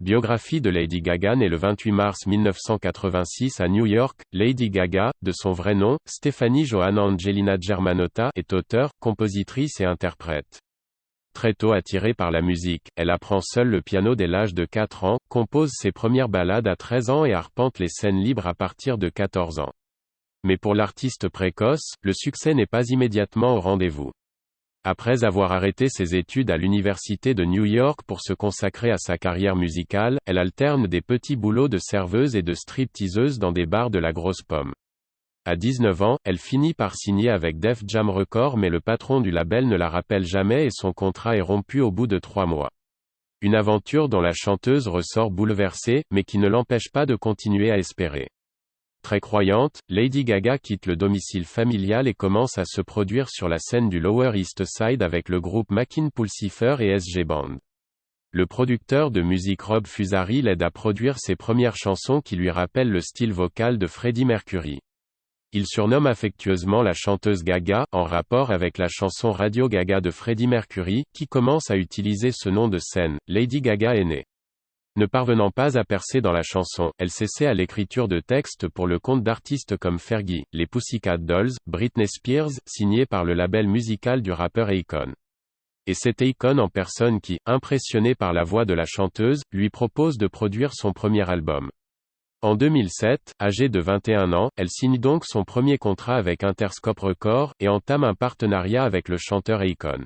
Biographie de Lady Gaga. Née le 28 mars 1986 à New York, Lady Gaga, de son vrai nom, Stephanie Johanna Angelina Germanotta, est auteure, compositrice et interprète. Très tôt attirée par la musique, elle apprend seule le piano dès l'âge de 4 ans, compose ses premières ballades à 13 ans et arpente les scènes libres à partir de 14 ans. Mais pour l'artiste précoce, le succès n'est pas immédiatement au rendez-vous. Après avoir arrêté ses études à l'université de New York pour se consacrer à sa carrière musicale, elle alterne des petits boulots de serveuse et de stripteaseuse dans des bars de la Grosse Pomme. À 19 ans, elle finit par signer avec Def Jam Records, mais le patron du label ne la rappelle jamais et son contrat est rompu au bout de 3 mois. Une aventure dont la chanteuse ressort bouleversée, mais qui ne l'empêche pas de continuer à espérer. Très croyante, Lady Gaga quitte le domicile familial et commence à se produire sur la scène du Lower East Side avec le groupe Mackin Pulsifer et SG Band. Le producteur de musique Rob Fusari l'aide à produire ses premières chansons qui lui rappellent le style vocal de Freddie Mercury. Il surnomme affectueusement la chanteuse Gaga, en rapport avec la chanson Radio Gaga de Freddie Mercury, qui commence à utiliser ce nom de scène. Lady Gaga est née. Ne parvenant pas à percer dans la chanson, elle s'essaie à l'écriture de textes pour le compte d'artistes comme Fergie, les Pussycat Dolls, Britney Spears, signés par le label musical du rappeur Akon. Et c'est Akon en personne qui, impressionné par la voix de la chanteuse, lui propose de produire son premier album. En 2007, âgée de 21 ans, elle signe donc son premier contrat avec Interscope Records, et entame un partenariat avec le chanteur Akon.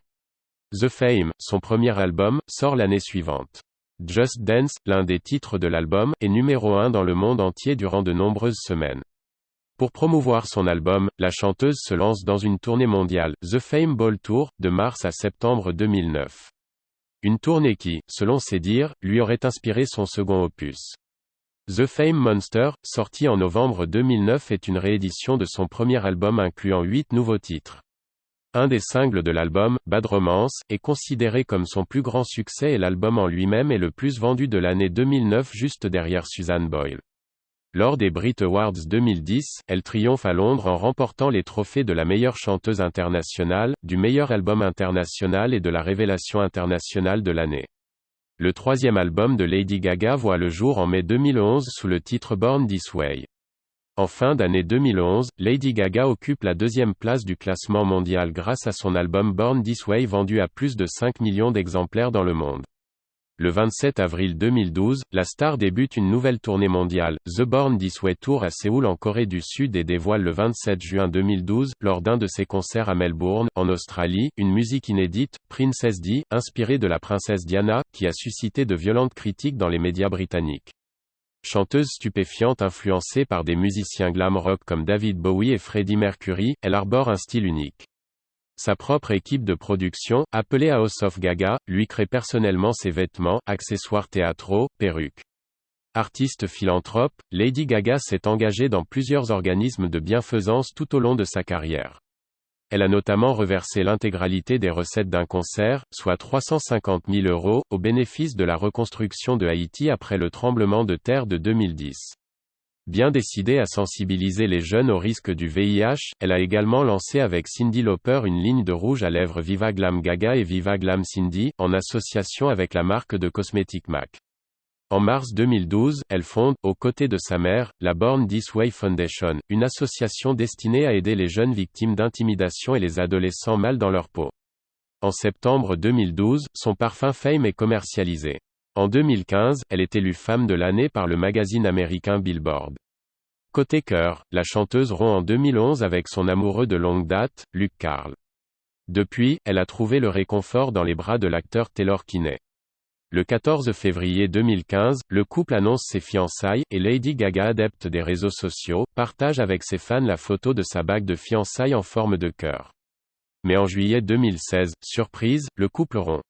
The Fame, son premier album, sort l'année suivante. Just Dance, l'un des titres de l'album, est numéro 1 dans le monde entier durant de nombreuses semaines. Pour promouvoir son album, la chanteuse se lance dans une tournée mondiale, The Fame Ball Tour, de mars à septembre 2009. Une tournée qui, selon ses dires, lui aurait inspiré son second opus. The Fame Monster, sorti en novembre 2009, est une réédition de son premier album incluant 8 nouveaux titres. Un des singles de l'album, Bad Romance, est considéré comme son plus grand succès et l'album en lui-même est le plus vendu de l'année 2009 juste derrière Susan Boyle. Lors des Brit Awards 2010, elle triomphe à Londres en remportant les trophées de la meilleure chanteuse internationale, du meilleur album international et de la révélation internationale de l'année. Le troisième album de Lady Gaga voit le jour en mai 2011 sous le titre Born This Way. En fin d'année 2011, Lady Gaga occupe la deuxième place du classement mondial grâce à son album Born This Way vendu à plus de 5 millions d'exemplaires dans le monde. Le 27 avril 2012, la star débute une nouvelle tournée mondiale, The Born This Way Tour à Séoul en Corée du Sud et dévoile le 27 juin 2012, lors d'un de ses concerts à Melbourne, en Australie, une musique inédite, Princess Di, inspirée de la princesse Diana, qui a suscité de violentes critiques dans les médias britanniques. Chanteuse stupéfiante influencée par des musiciens glam rock comme David Bowie et Freddie Mercury, elle arbore un style unique. Sa propre équipe de production, appelée House of Gaga, lui crée personnellement ses vêtements, accessoires théâtraux, perruques. Artiste philanthrope, Lady Gaga s'est engagée dans plusieurs organismes de bienfaisance tout au long de sa carrière. Elle a notamment reversé l'intégralité des recettes d'un concert, soit 350 000 €, au bénéfice de la reconstruction de Haïti après le tremblement de terre de 2010. Bien décidée à sensibiliser les jeunes au risque du VIH, elle a également lancé avec Cyndi Lauper une ligne de rouge à lèvres Viva Glam Gaga et Viva Glam Cyndi, en association avec la marque de cosmétiques MAC. En mars 2012, elle fonde, aux côtés de sa mère, la Born This Way Foundation, une association destinée à aider les jeunes victimes d'intimidation et les adolescents mal dans leur peau. En septembre 2012, son parfum Fame est commercialisé. En 2015, elle est élue femme de l'année par le magazine américain Billboard. Côté cœur, la chanteuse rompt en 2011 avec son amoureux de longue date, Luke Carl. Depuis, elle a trouvé le réconfort dans les bras de l'acteur Taylor Kinney. Le 14 février 2015, le couple annonce ses fiançailles, et Lady Gaga, adepte des réseaux sociaux, partage avec ses fans la photo de sa bague de fiançailles en forme de cœur. Mais en juillet 2016, surprise, le couple rompt.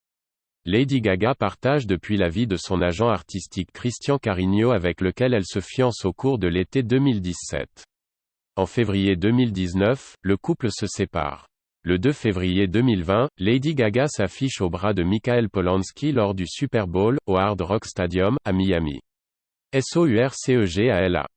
Lady Gaga partage depuis la vie de son agent artistique Christian Carigno avec lequel elle se fiance au cours de l'été 2017. En février 2019, le couple se sépare. Le 2 février 2020, Lady Gaga s'affiche au bras de Michael Polanski lors du Super Bowl, au Hard Rock Stadium, à Miami. SOURCEGALA